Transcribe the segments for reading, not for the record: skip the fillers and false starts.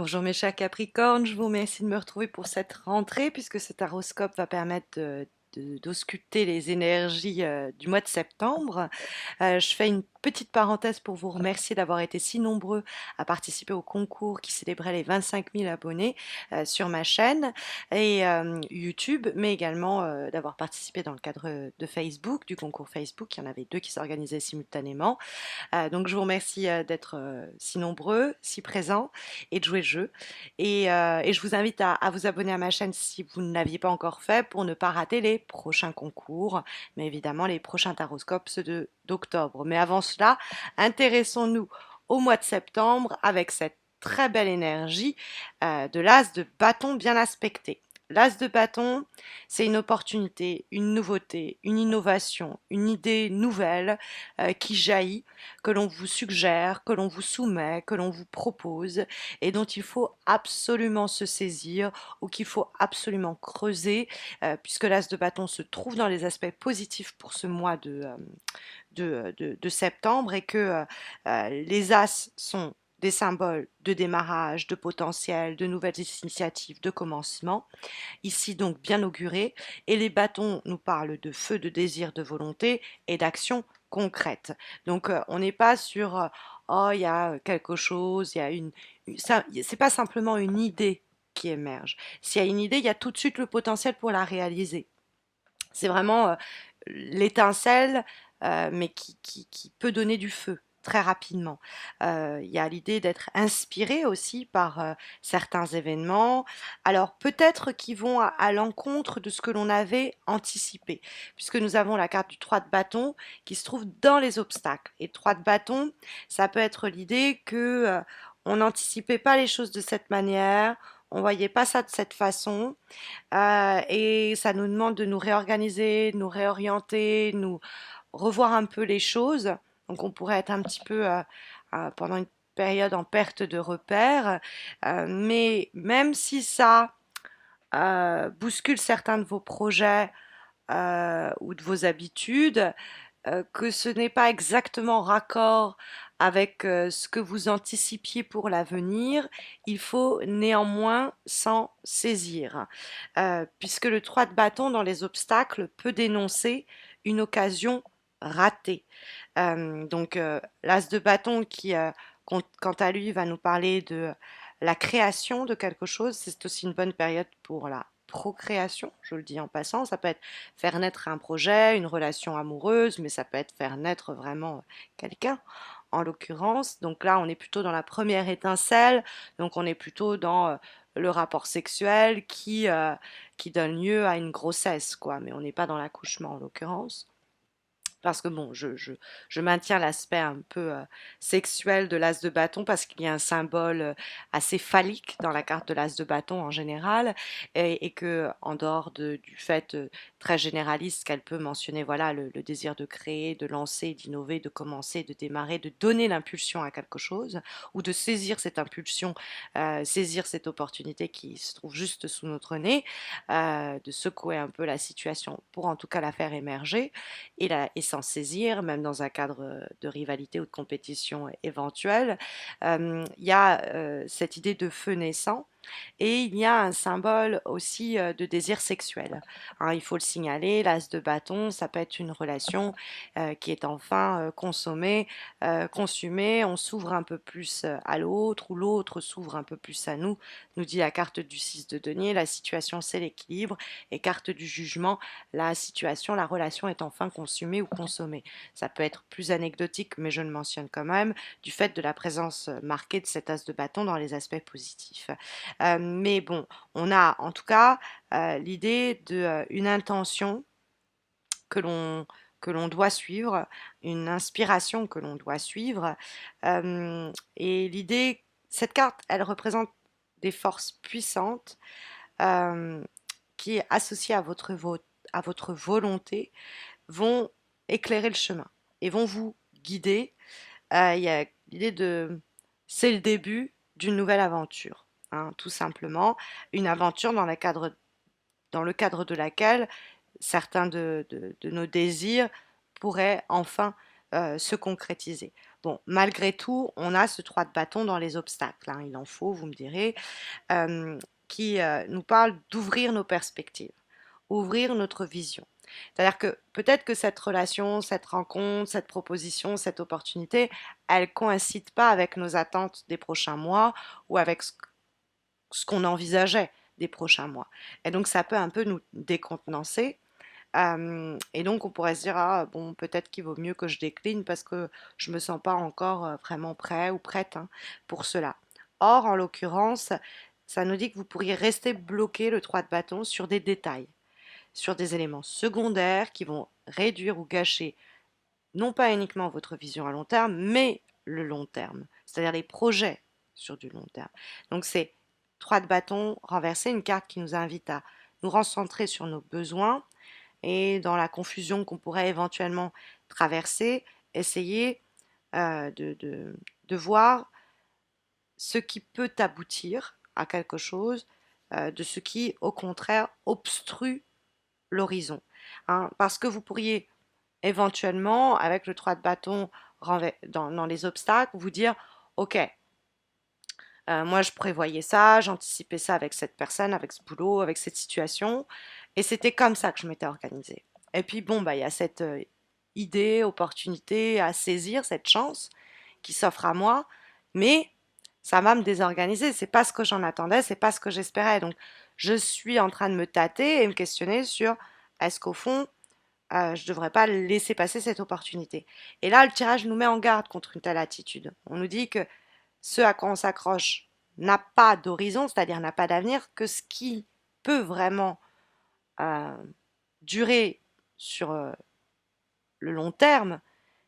Bonjour mes chers Capricornes, je vous remercie de me retrouver pour cette rentrée puisque cet horoscope va permettre d'ausculter les énergies du mois de septembre. Je fais une petite parenthèse pour vous remercier d'avoir été si nombreux à participer au concours qui célébrait les 25 000 abonnés sur ma chaîne et YouTube, mais également d'avoir participé dans le cadre de Facebook, du concours Facebook. Il y en avait deux qui s'organisaient simultanément. Donc je vous remercie d'être si nombreux, si présents et de jouer le jeu. Et je vous invite à vous abonner à ma chaîne si vous ne l'aviez pas encore fait pour ne pas rater les prochains concours, mais évidemment les prochains taroscopes, d'octobre. Mais avant cela, intéressons-nous au mois de septembre avec cette très belle énergie de l'as de bâton bien aspecté. L'as de bâton, c'est une opportunité, une nouveauté, une innovation, une idée nouvelle qui jaillit, que l'on vous suggère, que l'on vous soumet, que l'on vous propose et dont il faut absolument se saisir ou qu'il faut absolument creuser puisque l'as de bâton se trouve dans les aspects positifs pour ce mois de septembre et que les as sont des symboles de démarrage, de potentiel, de nouvelles initiatives, de commencement, ici donc bien auguré, et les bâtons nous parlent de feu, de désir, de volonté et d'action concrète. Donc on n'est pas sur oh il y a quelque chose, il y a ça, c'est pas simplement une idée qui émerge. S'il y a une idée, il y a tout de suite le potentiel pour la réaliser. C'est vraiment l'étincelle, mais qui peut donner du feu très rapidement. Il y a l'idée d'être inspiré aussi par certains événements, alors peut-être qui vont à l'encontre de ce que l'on avait anticipé, puisque nous avons la carte du 3 de bâton qui se trouve dans les obstacles. Et 3 de bâton, ça peut être l'idée que on n'anticipait pas les choses de cette manière, on voyait pas ça de cette façon, et ça nous demande de nous réorganiser, de nous réorienter, nous revoir un peu les choses. Donc on pourrait être un petit peu pendant une période en perte de repères, mais même si ça bouscule certains de vos projets ou de vos habitudes, que ce n'est pas exactement raccord avec ce que vous anticipiez pour l'avenir, il faut néanmoins s'en saisir, puisque le 3 de bâton dans les obstacles peut dénoncer une occasion ratée. Donc l'as de bâton qui, quant à lui, va nous parler de la création de quelque chose, c'est aussi une bonne période pour la procréation, je le dis en passant, ça peut être faire naître un projet, une relation amoureuse, mais ça peut être faire naître vraiment quelqu'un, en l'occurrence. Donc là, on est plutôt dans la première étincelle, donc on est plutôt dans le rapport sexuel qui donne lieu à une grossesse, quoi, mais on n'est pas dans l'accouchement en l'occurrence. Parce que bon, je maintiens l'aspect un peu sexuel de l'as de bâton parce qu'il y a un symbole assez phallique dans la carte de l'as de bâton en général et que en dehors du fait très généraliste qu'elle peut mentionner, voilà, le désir de créer, de lancer, d'innover, de commencer, de démarrer, de donner l'impulsion à quelque chose ou de saisir cette impulsion, saisir cette opportunité qui se trouve juste sous notre nez, de secouer un peu la situation pour en tout cas la faire émerger et s'en saisir, même dans un cadre de rivalité ou de compétition éventuelle. Il y a cette idée de feu naissant et il y a un symbole aussi de désir sexuel. Hein, il faut le signaler, l'as de bâton, ça peut être une relation qui est enfin consommée, consumée, on s'ouvre un peu plus à l'autre ou l'autre s'ouvre un peu plus à nous, nous dit la carte du 6 de denier, la situation c'est l'équilibre, et carte du jugement, la situation, la relation est enfin consumée ou consommée. Ça peut être plus anecdotique, mais je le mentionne quand même, du fait de la présence marquée de cet as de bâton dans les aspects positifs. Mais bon, on a en tout cas l'idée d'une intention que l'on que l'on doit suivre, une inspiration que l'on doit suivre. Et l'idée, cette carte, elle représente des forces puissantes euh, qui, associées à votre volonté, vont éclairer le chemin et vont vous guider. Il y a l'idée de, c'est le début d'une nouvelle aventure, hein, tout simplement, une aventure dans le cadre de laquelle certains de nos désirs pourraient enfin se concrétiser. Bon, malgré tout, on a ce 3 de bâton dans les obstacles, hein, il en faut, vous me direz, euh, qui nous parle d'ouvrir nos perspectives, ouvrir notre vision. C'est-à-dire que peut-être que cette relation, cette rencontre, cette proposition, cette opportunité, elle coïncide pas avec nos attentes des prochains mois ou avec ce qu'on envisageait des prochains mois. Et donc ça peut un peu nous décontenancer. Et donc on pourrait se dire, ah bon, peut-être qu'il vaut mieux que je décline parce que je me sens pas encore vraiment prêt ou prête, hein, pour cela. Or, en l'occurrence, ça nous dit que vous pourriez rester bloqué le 3 de bâton sur des détails, sur des éléments secondaires qui vont réduire ou gâcher non pas uniquement votre vision à long terme, mais le long terme, c'est-à-dire les projets sur du long terme. Donc c'est 3 de bâton renversé, une carte qui nous invite à nous recentrer sur nos besoins et dans la confusion qu'on pourrait éventuellement traverser, essayer de voir ce qui peut aboutir à quelque chose, de ce qui, au contraire, obstrue l'horizon. Hein, parce que vous pourriez éventuellement, avec le 3 de bâton dans les obstacles, vous dire, OK, moi je prévoyais ça, j'anticipais ça avec cette personne, avec ce boulot, avec cette situation, et c'était comme ça que je m'étais organisée. Et puis bon, bah, il y a cette idée, opportunité à saisir, cette chance qui s'offre à moi, mais ça va me désorganiser, c'est pas ce que j'en attendais, c'est pas ce que j'espérais. Donc je suis en train de me tâter et me questionner sur est-ce qu'au fond, je ne devrais pas laisser passer cette opportunité. Et là, le tirage nous met en garde contre une telle attitude. On nous dit que ce à quoi on s'accroche n'a pas d'horizon, c'est-à-dire n'a pas d'avenir, que ce qui peut vraiment euh, durer sur le long terme,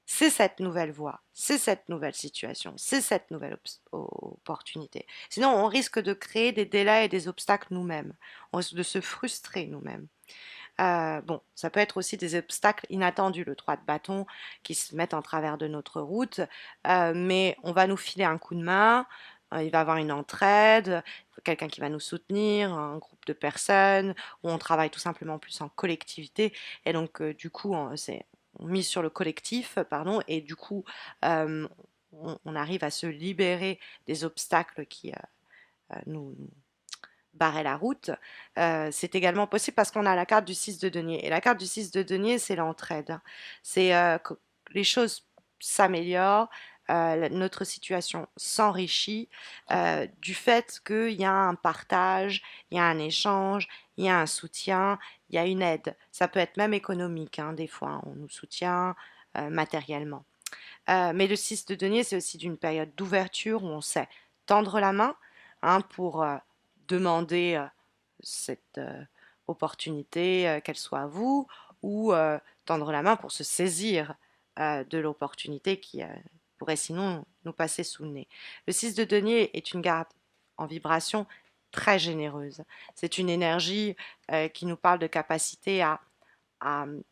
c'est cette nouvelle voie, c'est cette nouvelle situation, c'est cette nouvelle opportunité. Sinon, on risque de créer des délais et des obstacles nous-mêmes. On risque de se frustrer nous-mêmes. Bon, ça peut être aussi des obstacles inattendus, le 3 de bâton, qui se mettent en travers de notre route, mais on va nous filer un coup de main, il va y avoir une entraide, quelqu'un qui va nous soutenir, un groupe de personnes, où on travaille tout simplement plus en collectivité, et donc du coup, on mise sur le collectif, pardon, et du coup, euh, on arrive à se libérer des obstacles qui nous barrer la route. C'est également possible parce qu'on a la carte du 6 de denier. Et la carte du 6 de denier, c'est l'entraide. C'est que les choses s'améliorent, notre situation s'enrichit du fait qu'il y a un partage, il y a un échange, il y a un soutien, il y a une aide. Ça peut être même économique, hein, des fois, hein. On nous soutient matériellement. Mais le 6 de denier, c'est aussi d'une période d'ouverture où on sait tendre la main, hein, pour demander cette opportunité, qu'elle soit à vous, ou tendre la main pour se saisir de l'opportunité qui pourrait sinon nous passer sous le nez. Le 6 de denier est une carte en vibration très généreuse. C'est une énergie qui nous parle de capacité à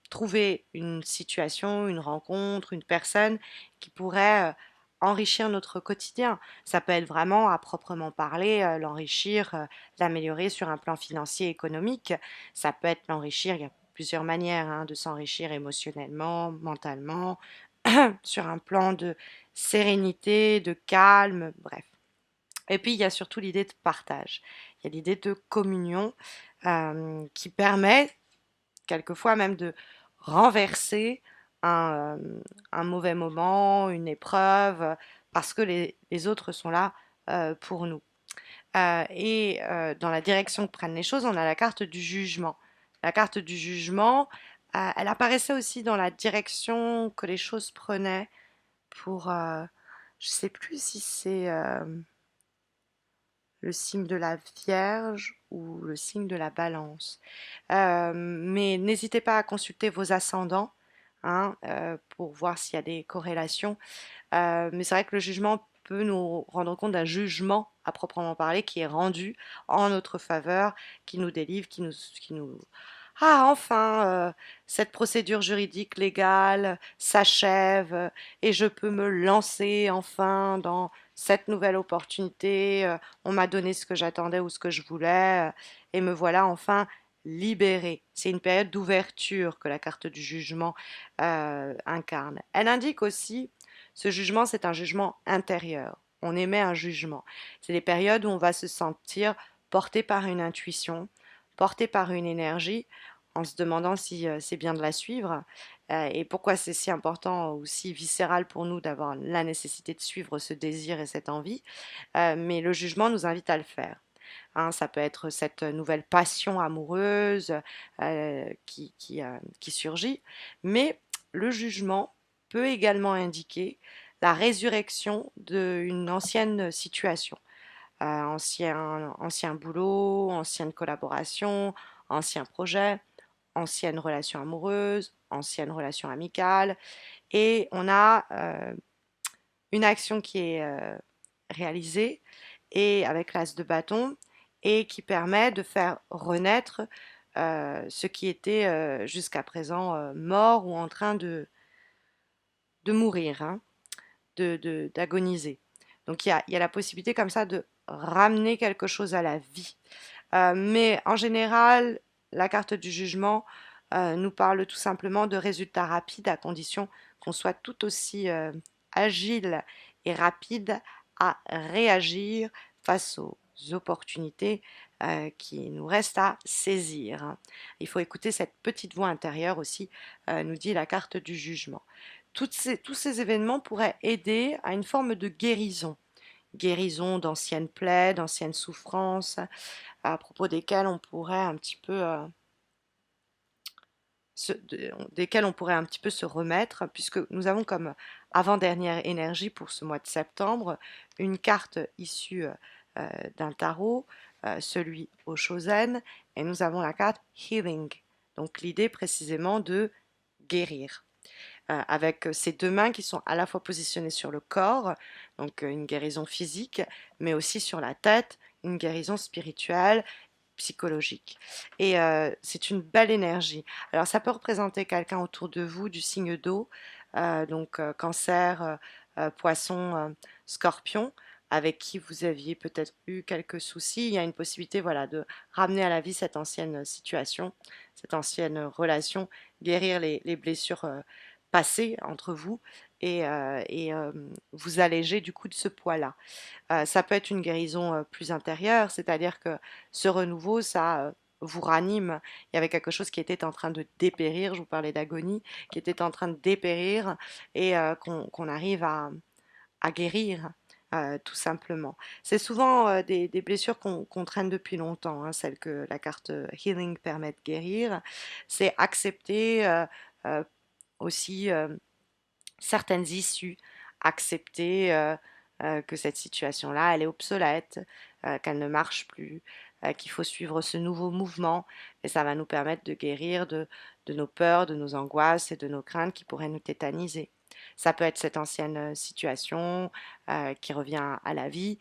trouver une situation, une rencontre, une personne qui pourrait enrichir notre quotidien. Ça peut être vraiment, à proprement parler, l'enrichir, l'améliorer sur un plan financier, économique. Ça peut être l'enrichir, il y a plusieurs manières, hein, de s'enrichir émotionnellement, mentalement, sur un plan de sérénité, de calme, bref. Et puis, il y a surtout l'idée de partage. Il y a l'idée de communion qui permet quelquefois même de renverser un mauvais moment, une épreuve, parce que les autres sont là pour nous. Dans la direction que prennent les choses, on a la carte du jugement. La carte du jugement, elle apparaissait aussi dans la direction que les choses prenaient pour, je sais plus si c'est le signe de la Vierge ou le signe de la Balance. Mais n'hésitez pas à consulter vos ascendants, hein, pour voir s'il y a des corrélations. Mais c'est vrai que le jugement peut nous rendre compte d'un jugement à proprement parler qui est rendu en notre faveur, qui nous délivre, qui nous... Ah, enfin, cette procédure juridique légale s'achève et je peux me lancer enfin dans cette nouvelle opportunité. On m'a donné ce que j'attendais ou ce que je voulais et me voilà enfin libérée. C'est une période d'ouverture que la carte du jugement incarne. Elle indique aussi Ce jugement, c'est un jugement intérieur. On émet un jugement. C'est les périodes où on va se sentir porté par une intuition, porté par une énergie, en se demandant si c'est bien de la suivre et pourquoi c'est si important ou si viscéral pour nous d'avoir la nécessité de suivre ce désir et cette envie. Mais le jugement nous invite à le faire. Hein, ça peut être cette nouvelle passion amoureuse qui surgit, mais le jugement peut également indiquer la résurrection d'une ancienne situation, ancien boulot, ancienne collaboration, ancien projet, ancienne relation amoureuse, ancienne relation amicale, et on a une action qui est réalisée et avec l'as de bâton et qui permet de faire renaître ce qui était jusqu'à présent mort ou en train de mourir, hein, d'agoniser. Donc il y a la possibilité comme ça de ramener quelque chose à la vie. Mais en général, la carte du jugement nous parle tout simplement de résultats rapides à condition qu'on soit tout aussi agile et rapide à réagir face aux opportunités qui nous restent à saisir. Il faut écouter cette petite voix intérieure aussi, nous dit la carte du jugement. Tous ces événements pourraient aider à une forme de guérison, guérison d'anciennes plaies, d'anciennes souffrances, à propos desquelles on pourrait un petit peu desquels on pourrait un petit peu se remettre, puisque nous avons comme avant-dernière énergie pour ce mois de septembre une carte issue d'un tarot, celui au Chosen, et nous avons la carte Healing. Donc l'idée précisément de guérir. Avec ces deux mains qui sont à la fois positionnées sur le corps, donc une guérison physique, mais aussi sur la tête, une guérison spirituelle, psychologique. Et c'est une belle énergie. Alors ça peut représenter quelqu'un autour de vous du signe d'eau, donc cancer, poisson, scorpion, avec qui vous aviez peut-être eu quelques soucis. Il y a une possibilité, voilà, de ramener à la vie cette ancienne situation, cette ancienne relation, guérir les blessures passées entre vous et vous alléger du coup de ce poids-là. Ça peut être une guérison plus intérieure, c'est-à-dire que ce renouveau, ça vous ranime. Il y avait quelque chose qui était en train de dépérir, je vous parlais d'agonie, qui était en train de dépérir et qu'on arrive à guérir. Tout simplement. C'est souvent des blessures qu'on traîne depuis longtemps, hein, celles que la carte Healing permet de guérir. C'est accepter aussi certaines issues, accepter que cette situation-là, elle est obsolète, qu'elle ne marche plus, qu'il faut suivre ce nouveau mouvement et ça va nous permettre de guérir de nos peurs, de nos angoisses et de nos craintes qui pourraient nous tétaniser. Ça peut être cette ancienne situation qui revient à la vie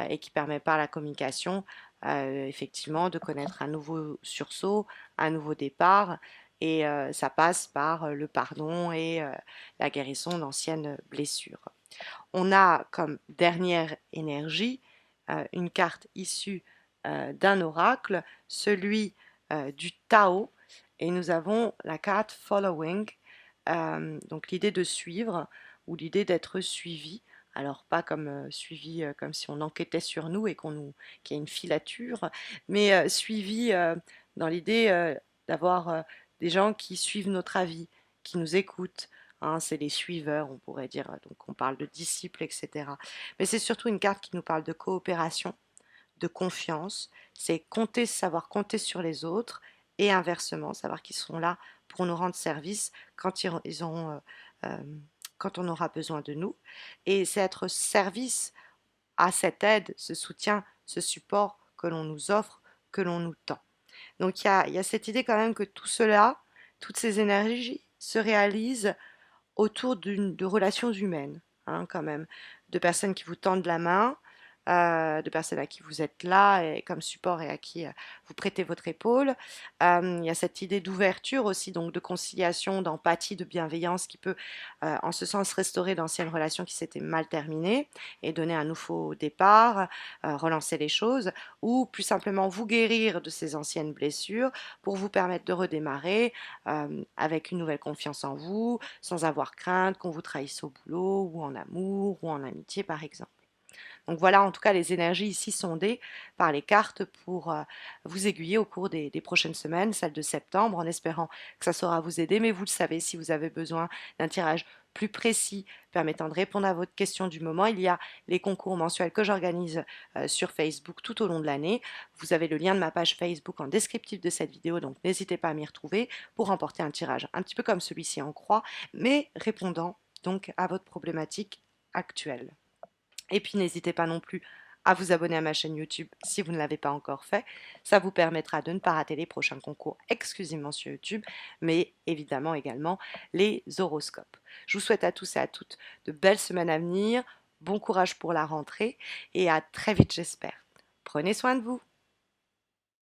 et qui permet par la communication effectivement de connaître un nouveau sursaut, un nouveau départ et ça passe par le pardon et la guérison d'anciennes blessures. On a comme dernière énergie une carte issue d'un oracle, celui du Tao, et nous avons la carte Following, donc l'idée de suivre ou l'idée d'être suivi. Alors pas comme suivi comme si on enquêtait sur nous et qu'il y a une filature, mais suivi dans l'idée d'avoir des gens qui suivent notre avis, qui nous écoutent, hein, c'est les suiveurs, on pourrait dire, donc on parle de disciples, etc. Mais c'est surtout une carte qui nous parle de coopération, de confiance, c'est compter, savoir compter sur les autres, et inversement, savoir qu'ils seront là pour nous rendre service quand ils auront, quand on aura besoin de nous. Et c'est être service à cette aide, ce soutien, ce support que l'on nous offre, que l'on nous tend. Donc il y a cette idée quand même que tout cela, toutes ces énergies se réalisent autour de relations humaines, hein, quand même, de personnes qui vous tendent la main, de personnes à qui vous êtes là et comme support et à qui vous prêtez votre épaule. Il y a cette idée d'ouverture aussi, donc de conciliation, d'empathie, de bienveillance qui peut en ce sens restaurer d'anciennes relations qui s'étaient mal terminées et donner un nouveau départ, relancer les choses, ou plus simplement vous guérir de ces anciennes blessures pour vous permettre de redémarrer avec une nouvelle confiance en vous, sans avoir crainte qu'on vous trahisse au boulot ou en amour ou en amitié par exemple. Donc voilà, en tout cas, les énergies ici sondées par les cartes pour vous aiguiller au cours des prochaines semaines, celle de septembre, en espérant que ça saura vous aider. Mais vous le savez, si vous avez besoin d'un tirage plus précis permettant de répondre à votre question du moment, il y a les concours mensuels que j'organise sur Facebook tout au long de l'année. Vous avez le lien de ma page Facebook en descriptif de cette vidéo, donc n'hésitez pas à m'y retrouver pour remporter un tirage un petit peu comme celui-ci en croix, mais répondant donc à votre problématique actuelle. Et puis n'hésitez pas non plus à vous abonner à ma chaîne YouTube si vous ne l'avez pas encore fait. Ça vous permettra de ne pas rater les prochains concours exclusivement sur YouTube, mais évidemment également les horoscopes. Je vous souhaite à tous et à toutes de belles semaines à venir, bon courage pour la rentrée et à très vite j'espère. Prenez soin de vous.